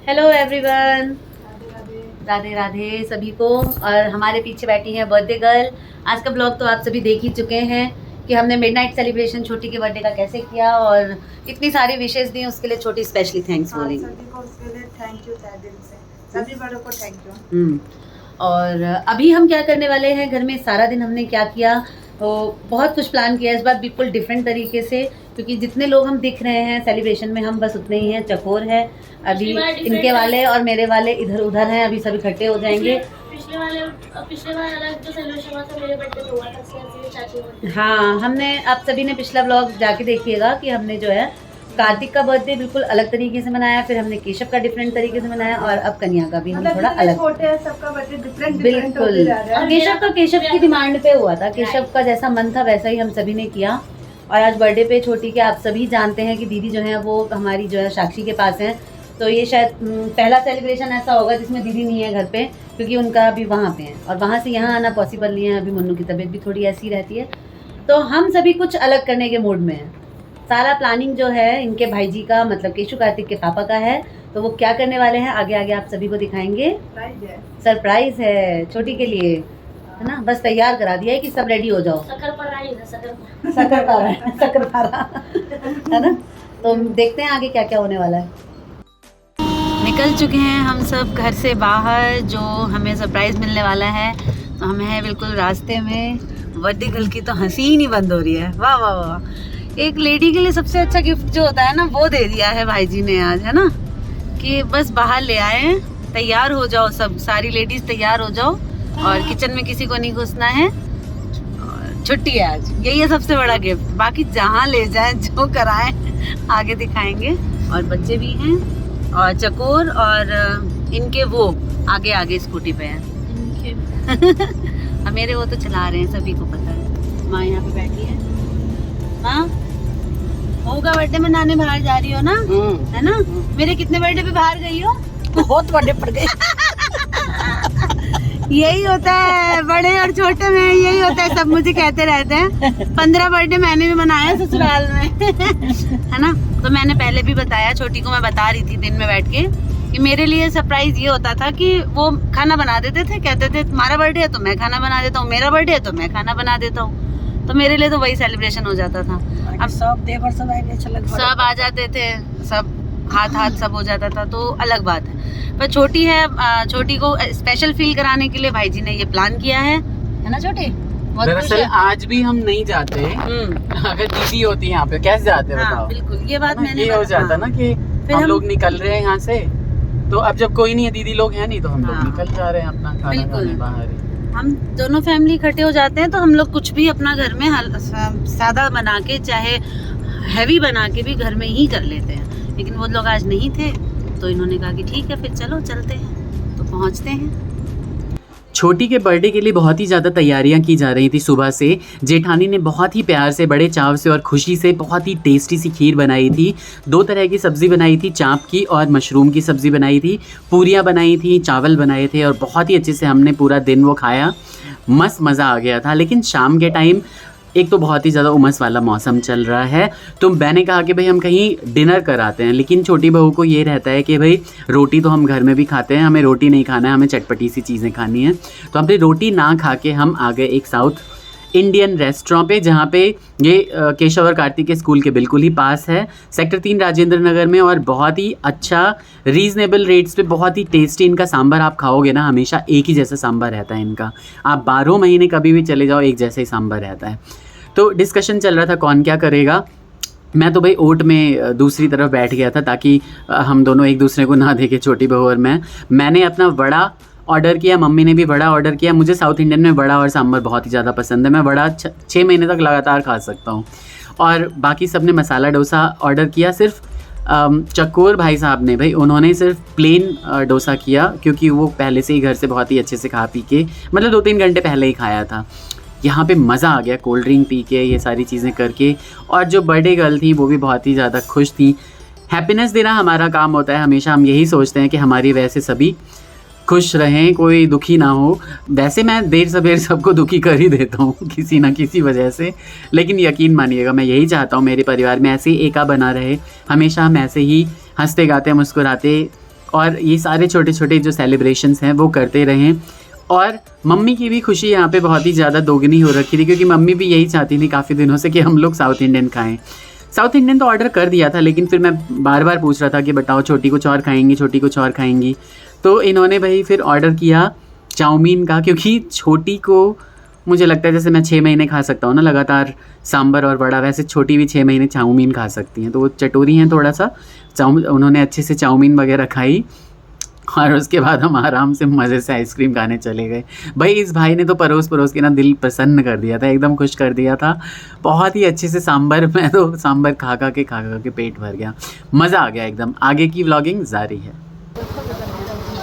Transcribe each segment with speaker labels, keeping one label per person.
Speaker 1: Hello everyone, Radhe Radhe सभी को। और हमारे पीछे बैठी हैं बर्थडे गर्ल। आज का ब्लॉग तो आप सभी देख ही चुके हैं कि हमने मिडनाइट सेलिब्रेशन छोटी के बर्थडे का कैसे किया और इतनी सारी विशेष दी, उसके लिए छोटी स्पेशली थैंक्स बोलेंगे।
Speaker 2: सभी को उसके लिए थैंक यू तहे दिल से, सभी बड़ों को थैंक यू।
Speaker 1: और अभी हम क्या करने वाले हैं, घर में सारा दिन हमने क्या किया, तो बहुत कुछ प्लान किया इस बार बिल्कुल डिफरेंट तरीके से, क्योंकि जितने लोग हम दिख रहे हैं सेलिब्रेशन में हम बस उतने ही हैं। चकोर है अभी, इनके वाले और मेरे वाले इधर उधर हैं, अभी सब इकट्ठे हो जाएंगे।
Speaker 3: पिछले बार अलग जो सेलिब्रेशन हुआ था मेरे बर्थडे पे हुआ था, चाची।
Speaker 1: हाँ, हमने आप सभी ने पिछला ब्लॉग जाके देखिएगा कि हमने जो है कार्तिक का बर्थडे बिल्कुल अलग तरीके से मनाया, फिर हमने केशव का डिफरेंट तरीके से मनाया और अब कन्या का भी हम थोड़ा अलग।
Speaker 2: छोटे हैं सबका बर्थडे डिफरेंट
Speaker 1: बिल्कुल। केशव की डिमांड पे हुआ था, केशव का जैसा मन था वैसा ही हम सभी ने किया। और आज बर्थडे पे छोटी के आप सभी जानते हैं कि दीदी जो है वो हमारी जो है साक्षी के पास हैं, तो ये शायद पहला सेलिब्रेशन ऐसा होगा जिसमें दीदी नहीं है घर पे, क्योंकि उनका अभी वहाँ पे है और वहाँ से यहाँ आना पॉसिबल नहीं है। अभी मुन्नू की तबीयत भी थोड़ी ऐसी रहती है, तो हम सभी कुछ अलग करने के मूड में हैं। सारा प्लानिंग जो है इनके भाई जी का, मतलब केशु कार्तिक के पापा का है, तो वो क्या करने वाले हैं आगे आगे आप सभी को दिखाएंगे। सरप्राइज है छोटी के लिए, है ना। बस तैयार करा दिया है कि सब रेडी हो जाओ। शक्करपारा है ना। तो देखते हैं आगे क्या क्या होने वाला है। निकल चुके हैं हम सब घर से बाहर, जो हमें सरप्राइज मिलने वाला है। तो हम हैं बिल्कुल रास्ते में। बर्थडे गर्ल की तो हंसी ही नहीं बंद हो रही है। वाह वाह वाह, एक लेडी के लिए सबसे अच्छा गिफ्ट जो होता है ना वो दे दिया है भाई जी ने आज, है ना। कि बस बाहर ले आए, तैयार हो जाओ सब, सारी लेडीज तैयार हो जाओ और किचन में किसी को नहीं घुसना है और छुट्टी है आज। यही है सबसे बड़ा गिफ्ट। बाकी जहाँ ले जाए जो कराए आगे दिखाएंगे। और बच्चे भी हैं और चकोर और इनके वो आगे आगे स्कूटी पे हैं। मेरे वो तो चला रहे हैं, सभी को पता है। माँ यहाँ पे बैठी है। हाँ, होगा बर्थडे में नाने बाहर जा रही हो ना, है ना। मेरे कितने बर्थडे पे बाहर गई हो? बहुत बर्थडे पड़ गए। यही होता है बड़े और छोटे में, यही होता है, सब मुझे कहते रहते हैं। 15 बर्थडे मैंने भी मनाया ससुराल में। है ना। तो मैंने पहले भी बताया, छोटी को मैं बता रही थी दिन में बैठ के, कि मेरे लिए सरप्राइज ये होता था कि वो खाना बना देते थे, कहते थे तुम्हारा बर्थडे है तो मैं खाना बना देता हूँ, मेरा बर्थडे है तो मैं खाना बना देता हूँ। तो मेरे लिए तो वही सेलिब्रेशन हो जाता था। अब सब देवर सब आ जाते थे, सब हाथ सब हो जाता था, तो अलग बात है। पर छोटी है, छोटी को स्पेशल फील कराने के लिए भाई जी ने ये प्लान किया है ना छोटी।
Speaker 4: दरअसल आज भी हम नहीं जाते। अगर दीदी होती यहाँ पे कैसे जाते हैं बताओ।
Speaker 1: बिल्कुल, ये बात मैंने
Speaker 4: ये हो जाता ना कि हम लोग निकल रहे हैं यहाँ से, तो अब जब कोई नहीं है, दीदी लोग हैं नहीं, तो हम लोग निकल जा रहे हैं अपना खाना खाने बाहर। हम
Speaker 1: दोनों फैमिली इकट्ठे हो जाते हैं तो हम लोग कुछ भी अपना घर में सादा बना के, चाहे हैवी बना के भी घर में ही कर लेते हैं। लेकिन वो लोग आज नहीं थे, तो इन्होंने कहा कि ठीक है फिर चलो चलते हैं। तो पहुंचते हैं।
Speaker 4: छोटी के बर्थडे के लिए बहुत ही ज़्यादा तैयारियां की जा रही थी सुबह से। जेठानी ने बहुत ही प्यार से, बड़े चाव से और खुशी से बहुत ही टेस्टी सी खीर बनाई थी। 2 तरह की सब्ज़ी बनाई थी, चाँप की और मशरूम की सब्ज़ी बनाई थी। पूरियाँ बनाई थी, चावल बनाए थे और बहुत ही अच्छे से हमने पूरा दिन वो खाया। मस्त मज़ा आ गया था। लेकिन शाम के टाइम एक तो बहुत ही ज़्यादा उमस वाला मौसम चल रहा है, तो मैंने कहा कि भाई हम कहीं डिनर कराते हैं। लेकिन छोटी बहू को ये रहता है कि भाई रोटी तो हम घर में भी खाते हैं, हमें रोटी नहीं खाना है, हमें चटपटी सी चीज़ें खानी है। तो हमने रोटी ना खा के हम आ गए एक साउथ इंडियन रेस्टोरेंट पे, जहाँ पे ये केशव और कार्तिक के स्कूल के बिल्कुल ही पास है, सेक्टर 3 राजेंद्र नगर में। और बहुत ही अच्छा रीज़नेबल रेट्स पे बहुत ही टेस्टी इनका सांभर आप खाओगे ना, हमेशा एक ही जैसा सांभर रहता है इनका। आप 12 महीने कभी भी चले जाओ, एक जैसा ही सांभर रहता है। तो डिस्कशन चल रहा था कौन क्या करेगा। मैं तो भाई ओट में दूसरी तरफ बैठ गया था, ताकि हम दोनों एक दूसरे को ना देखे, छोटी बहू और मैंने अपना वड़ा ऑर्डर किया, मम्मी ने भी वड़ा ऑर्डर किया। मुझे साउथ इंडियन में वड़ा और सांभर बहुत ही ज़्यादा पसंद है। मैं वड़ा 6 महीने तक लगातार खा सकता हूँ। और बाकी सब ने मसाला डोसा ऑर्डर किया। सिर्फ चकोर भाई साहब ने, भाई उन्होंने सिर्फ प्लेन डोसा किया, क्योंकि वो पहले से ही घर से बहुत ही अच्छे से खा पी के, मतलब 2-3 घंटे पहले ही खाया था। यहाँ पे मज़ा आ गया कोल्ड ड्रिंक पी के, ये सारी चीज़ें करके। और जो बर्थडे गर्ल थी वो भी बहुत ही ज़्यादा खुश थी। हैप्पीनेस देना हमारा काम होता है, हमेशा हम यही सोचते हैं कि हमारी वजह से सभी खुश रहें, कोई दुखी ना हो। वैसे मैं देर सवेर सबको दुखी कर ही देता हूँ किसी ना किसी वजह से, लेकिन यकीन मानिएगा मैं यही चाहता हूँ मेरे परिवार में ऐसे ही एका बना रहे, हमेशा हम ऐसे ही हंसते गाते मुस्कुराते और ये सारे छोटे छोटे जो सेलिब्रेशंस हैं वो करते रहें। और मम्मी की भी खुशी यहाँ पे बहुत ही ज़्यादा दोगुनी हो रखी थी, क्योंकि मम्मी भी यही चाहती थी काफ़ी दिनों से कि हम लोग साउथ इंडियन खाएं। साउथ इंडियन तो ऑर्डर कर दिया था, लेकिन फिर मैं बार बार पूछ रहा था कि बताओ छोटी कुछ और खाएंगी, छोटी कुछ और खाएंगी। तो इन्होंने भाई फिर ऑर्डर किया चाउमीन का, क्योंकि छोटी को मुझे लगता है जैसे मैं 6 महीने खा सकता हूँ ना लगातार सांभर और वड़ा, वैसे छोटी भी 6 महीने चाउमीन खा सकती हैं। तो वो चटोरी हैं थोड़ा सा, उन्होंने अच्छे से चाउमीन वगैरह खाई और उसके बाद हम आराम से मज़े से आइसक्रीम खाने चले गए। भाई इस भाई ने तो परोस के ना दिल प्रसन्न कर दिया था, एकदम खुश कर दिया था। बहुत ही अच्छे से सांभर, मैं तो सांभर खा के पेट भर गया, मज़ा आ गया एकदम। आगे की व्लॉगिंग जारी है।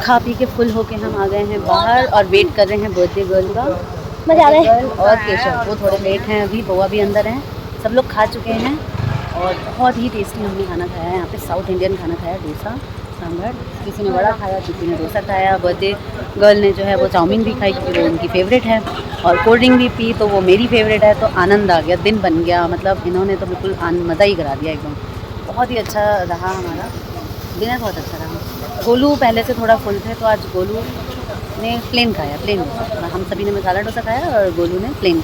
Speaker 1: खा पी के फुल होके हम आ गए हैं बाहर और वेट कर रहे हैं बर्थडे गर्ल का। मज़ा आ रहा है। और केशव वो थोड़े लेट हैं अभी, बउआ भी अंदर हैं। सब लोग खा चुके हैं और बहुत ही टेस्टी हमने खाना खाया है यहाँ पे। साउथ इंडियन खाना खाया, डोसा सांभर, किसी ने वड़ा खाया, किसी ने डोसा खाया। बर्थडे गर्ल ने जो है वो चाउमीन भी खाई क्योंकि वो उनकी फ़ेवरेट है, और कोल्ड ड्रिंक भी पी तो वो मेरी फेवरेट है। तो आनंद आ गया, दिन बन गया। मतलब इन्होंने तो बिल्कुल मज़ा ही करा दिया एकदम। बहुत ही अच्छा रहा हमारा डिनर, बहुत अच्छा रहा। गोलू पहले से थोड़ा फुल थे, तो आज गोलू ने प्लेन खाया, प्लेन डोसा। हम सभी ने मसाला डोसा खाया और गोलू ने प्लेन।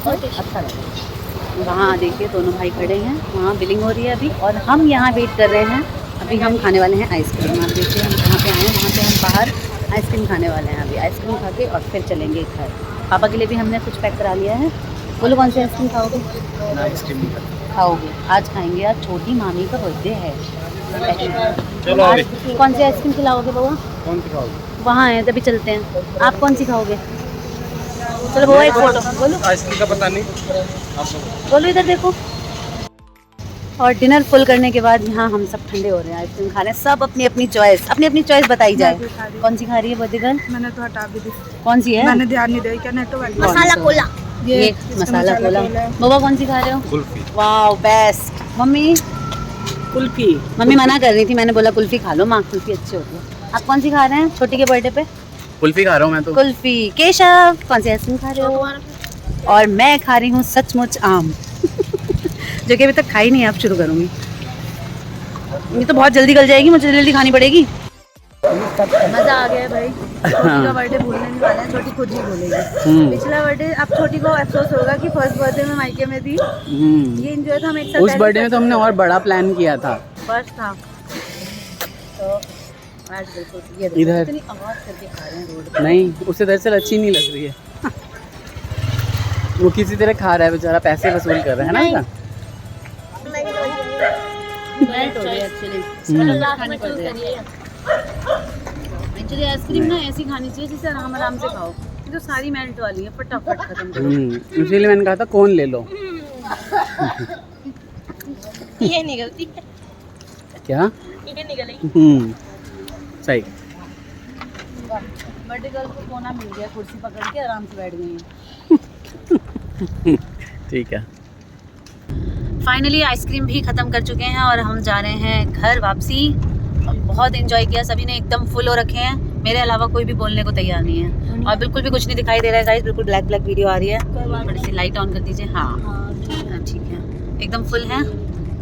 Speaker 1: अच्छा लगा। वहाँ देखिए दोनों भाई खड़े हैं, वहाँ बिलिंग हो रही है अभी, और हम यहाँ वेट कर रहे हैं। अभी हम खाने वाले हैं आइसक्रीम। आप देखिए हम कहाँ पे आए हैं, वहाँ पे हम बाहर आइसक्रीम खाने वाले हैं। अभी आइसक्रीम खा के और फिर चलेंगे घर। पापा के लिए भी हमने कुछ पैक करा लिया है। बोलो कौन सी आइसक्रीम खाओगे?
Speaker 4: आइसक्रीम
Speaker 1: खाओगे? आज खाएंगे, आज छोटी मामी का बर्थडे है। आज कौन सी आइसक्रीम खिलाओगे बउआ?
Speaker 4: कौन सी खाओगे?
Speaker 1: वहाँ है तभी चलते हैं। आप कौन सी खाओगे? चलो बउआ एक फोटो। बोलो
Speaker 4: आइसक्रीम का पता नहीं,
Speaker 1: बोलो इधर देखो। और डिनर फुल करने के बाद यहाँ हम सब ठंडे हो रहे हैं आइसक्रीम खाने। सब अपनी अपनी चॉइस बताई जाए। कौन सी खा रही है बर्थडे गर्ल?
Speaker 2: मैंने तो हटा भी दी,
Speaker 1: कौन सी है?
Speaker 2: मैंने ध्यान नहीं दिया। क्या नेटो
Speaker 3: मसाला कोला।
Speaker 1: ये मसाला कोला। बउआ कौन सी खा रहे हो?
Speaker 4: Kulfi.
Speaker 1: Wow best. Mummy?
Speaker 2: Kulfi.
Speaker 1: Mummy मना कर रही थी, मैंने बोला कुल्फी खा लो माँ, कुल्फी अच्छी होती है। आप कौन सी खा रहे हैं छोटी के बर्थडे पे?
Speaker 4: कुल्फी खा रहा हूँ मैं तो।
Speaker 1: कुल्फी। केशव कौन सी आइसक्रीम खा रहे हो? और मैं खा रही हूँ सचमुच आम जो कि अभी तक खाई नहीं है, अब शुरू करूँगी। ये तो बहुत जल्दी गल जाएगी, मुझे जल्दी खानी पड़ेगी। मज़ा आ गया है भाई। छोटी का बर्थडे भूलने नहीं वाला है, छोटी खुद ही भूलेगी। पिछला बर्थडे अब छोटी को अफसोस होगा कि फर्स्ट बर्थडे में मायके में थी। ये एंजॉय था हम एक साथ।
Speaker 4: उस बर्थडे में तो हमने और बड़ा प्लान किया था।
Speaker 1: फर्स्ट था तो आज बिल्कुल ये
Speaker 4: इधर
Speaker 1: इतनी आवाज़ करके खा रहे हैं रोड पे।
Speaker 4: नहीं, उसे दरअसल अच्छी नहीं लग रही है। वो किसी तरह खा रहा है बेचारा, पैसे वसूल कर रहा है ना।
Speaker 1: मेल्ट हो रही है एक्चुअली आइसक्रीम ना ऐसी खानी चाहिए जिसे आराम से खाओ। ये तो सारी मेल्ट वाली है, फटाफट खत्म करो।
Speaker 4: इसीलिए मैंने कहा था कौन ले लो।
Speaker 3: ये निकलती है,
Speaker 4: क्या?
Speaker 3: ये निकलेगी।
Speaker 4: सही।
Speaker 1: बर्थडे गर्ल को कोना मिल गया, कुर्सी पकड़ के आराम से बैठ गई हैं।
Speaker 4: ठीक है।
Speaker 1: फाइनली आइसक्रीम भी ख़त्म कर चुके हैं और हम जा रहे हैं घर वापसी। और बहुत एंजॉय किया, सभी ने एकदम फुल हो रखे हैं। मेरे अलावा कोई भी बोलने को तैयार नहीं है और बिल्कुल भी कुछ नहीं दिखाई दे रहा है गाइस। बिल्कुल ब्लैक वीडियो आ रही है। थोड़ी सी लाइट ऑन कर दीजिए। हाँ ठीक है, एकदम फुल है।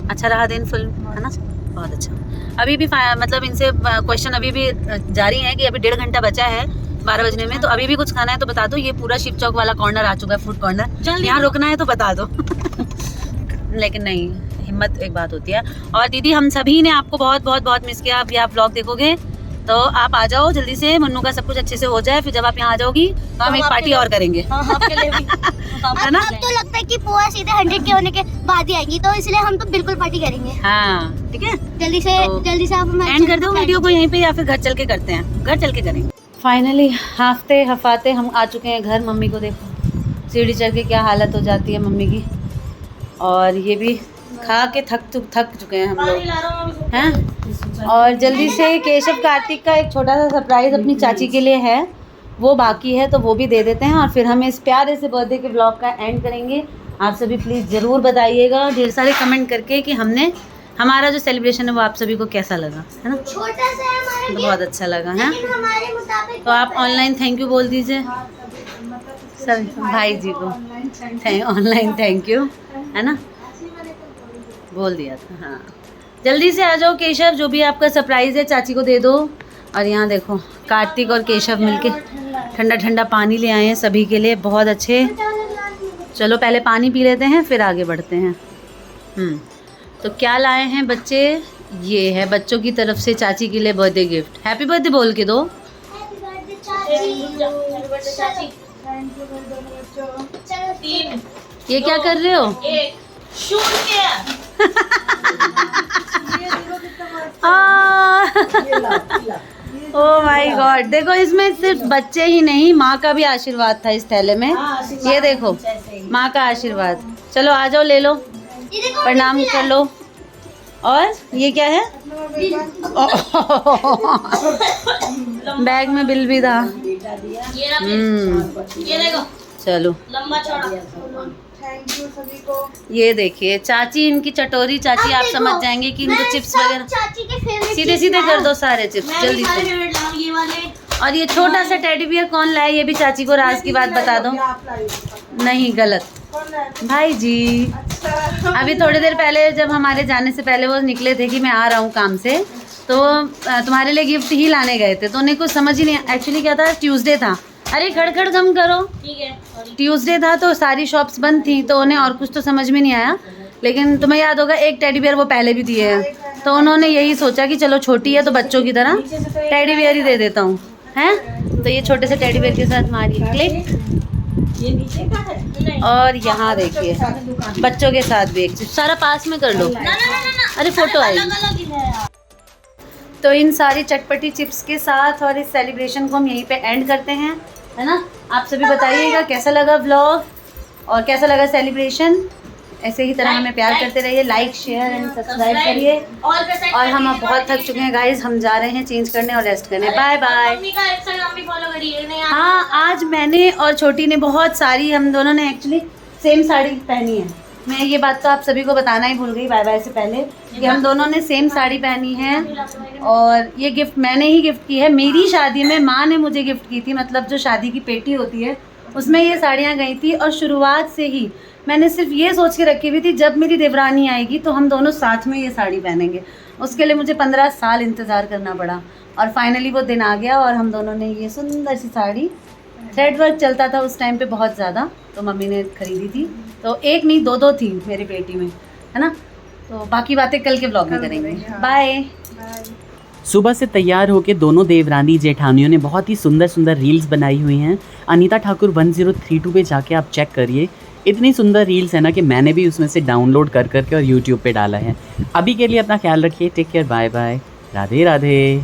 Speaker 1: अच्छा रहा दिन, फुल है ना, बहुत अच्छा। अभी भी मतलब इनसे क्वेश्चन अभी भी जारी है कि अभी 1.5 घंटा बचा है 12 बजने में, तो अभी भी कुछ खाना है तो बता दो। ये पूरा शिव चौक वाला कॉर्नर आ चुका है, फूड कॉर्नर। यहाँ रुकना है तो बता दो लेकिन नहीं, हिम्मत एक बात होती है। और दीदी हम सभी ने आपको बहुत बहुत बहुत मिस किया। अभी आप व्लॉग देखोगे तो आप आ जाओ जल्दी से, मन्नू का सब कुछ अच्छे से हो जाए, फिर जब आप यहाँ आ जाओगी तो हम एक पार्टी और करेंगे।
Speaker 3: आपके लिए भी
Speaker 1: है ना?
Speaker 3: अब तो लगता है कि पोहा सीधे 100 के होने के बाद ही आएंगी, तो इसलिए हम तो बिल्कुल पार्टी करेंगे।
Speaker 1: हाँ ठीक है,
Speaker 3: जल्दी से आप
Speaker 1: एंड कर दो वीडियो को यहीं पे, या फिर घर चल के करते हैं, घर चल के करेंगे। फाइनली हफाते हम आ चुके हैं घर। मम्मी को देखो सीढ़ी चढ़ के क्या हालत हो जाती है मम्मी की, और ये भी खा के थक चुके हैं हम लोग हैं। और जल्दी से केशव कार्तिक का एक छोटा सा सरप्राइज़ अपनी चाची के लिए है, वो बाकी है तो वो भी दे देते हैं, और फिर हम इस प्यारे से बर्थडे के ब्लॉग का एंड करेंगे। आप सभी प्लीज़ ज़रूर बताइएगा ढेर सारे कमेंट करके कि हमारा जो सेलिब्रेशन है वो आप सभी को कैसा लगा, है ना?
Speaker 3: छोटा सा है हमारे
Speaker 1: तो बहुत अच्छा लगा है।
Speaker 3: हमारे मुताबिक।
Speaker 1: तो आप ऑनलाइन थैंक यू बोल दीजिए सब भाई जी को। ऑनलाइन थैंक यू, है ना, बोल दिया था। हाँ जल्दी से आ जाओ केशव, जो भी आपका सरप्राइज़ है चाची को दे दो। और यहाँ देखो कार्तिक और केशव मिलके ठंडा ठंडा पानी ले आए हैं सभी के लिए, बहुत अच्छे। चलो पहले पानी पी लेते हैं फिर आगे बढ़ते हैं। तो क्या लाए हैं बच्चे, ये है बच्चों की तरफ से चाची के लिए बर्थडे गिफ्ट। हैप्पी बर्थडे बोल के दो। ये क्या कर रहे हो? ओह माय गॉड, देखो इसमें सिर्फ बच्चे ही नहीं माँ का भी आशीर्वाद था इस थैले में। ये देखो माँ का आशीर्वाद। चलो आ जाओ ले लो, प्रणाम कर लो। और ये क्या है? बैग में बिल भी था।
Speaker 3: ये देखो
Speaker 1: चलो
Speaker 3: लंबा चौड़ा।
Speaker 2: थैंक यू सभी को।
Speaker 1: ये देखिए चाची, इनकी चटोरी चाची, आप समझ जाएंगे कि इनको चिप्स वगैरह
Speaker 3: चाची के फेवरेट
Speaker 1: सीधे सीधे कर दो सारे चिप्स जल्दी से।
Speaker 3: ये वाले।
Speaker 1: और ये छोटा सा टेडी बियर कौन लाए, ये भी चाची को राज की बात बता दो।
Speaker 2: आप लाइए।
Speaker 1: नहीं गलत,
Speaker 2: कौन लाया?
Speaker 1: भाई जी। अभी थोड़ी देर पहले जब हमारे जाने से पहले वो निकले थे कि मैं आ रहा हूँ काम से, तो तुम्हारे लिए गिफ्ट ही लाने गए थे। तो उन्हें कुछ समझ ही नहीं, एक्चुअली क्या था, ट्यूसडे था। अरे खड़खड़ कम करो,
Speaker 3: ठीक है सॉरी।
Speaker 1: ट्यूसडे था तो सारी शॉप्स बंद थी, तो उन्हें और कुछ तो समझ में नहीं आया। लेकिन तुम्हें याद होगा एक टेडी बियर वो पहले भी दिए हैं, तो उन्होंने यही सोचा कि चलो छोटी है तो बच्चों की तरह टेडी बियर ही दे देता हूँ, हैं। तो ये छोटे से टेडी बियर के साथ मारिए क्लिक।
Speaker 2: ये नीचे का है?
Speaker 3: नहीं।
Speaker 1: और यहाँ देखिए बच्चों के साथ भी एक चिप्स, सारा पास में कर लो।
Speaker 3: ना ना ना ना।
Speaker 1: अरे फोटो आई।
Speaker 3: अलग अलग ही है यार।
Speaker 1: तो इन सारी चटपटी चिप्स के साथ और इस सेलिब्रेशन को हम यहीं पे एंड करते हैं, है ना। आप सभी बताइएगा कैसा लगा व्लॉग और कैसा लगा सेलिब्रेशन। ऐसे ही तरह हमें प्यार करते रहिए, लाइक शेयर एंड सब्सक्राइब करिए। और हम अब बहुत थक चुके हैं गाइज, हम जा रहे हैं चेंज करने और रेस्ट करने। Bye bye.
Speaker 3: मम्मी का इंस्टाग्राम भी फॉलो करिए। नहीं
Speaker 1: हाँ आज मैंने और छोटी ने बहुत सारी, हम दोनों ने एक्चुअली सेम साड़ी पहनी है। मैं ये बात तो आप सभी को बताना ही भूल गई बाय बाय से पहले कि हम दोनों ने सेम साड़ी पहनी है। और ये गिफ्ट मैंने ही गिफ्ट की है, मेरी शादी में माँ ने मुझे गिफ्ट की थी, मतलब जो शादी की पेटी होती है उसमें ये साड़ियाँ गई थी। और शुरुआत से ही मैंने सिर्फ ये सोच के रखी हुई थी जब मेरी देवरानी आएगी तो हम दोनों साथ में ये साड़ी पहनेंगे। उसके लिए मुझे 15 साल इंतज़ार करना पड़ा और फाइनली वो दिन आ गया और हम दोनों ने ये सुंदर सी साड़ी, थ्रेड वर्क चलता था उस टाइम पे बहुत ज़्यादा, तो मम्मी ने खरीदी थी। तो एक नहीं दो थी मेरी बेटी में, है ना। तो बाकी बातें कल के ब्लॉग में करेंगे। बाय।
Speaker 4: सुबह से तैयार होकर दोनों देवरानी जेठानियों ने बहुत ही सुंदर सुंदर रील्स बनाई हुई हैं। अनीता ठाकुर 1032 पे जाके आप चेक करिए, इतनी सुंदर रील्स है ना कि मैंने भी उसमें से डाउनलोड कर करके और यूट्यूब पे डाला है। अभी के लिए अपना ख्याल रखिए, take care, bye bye, Radhe Radhe.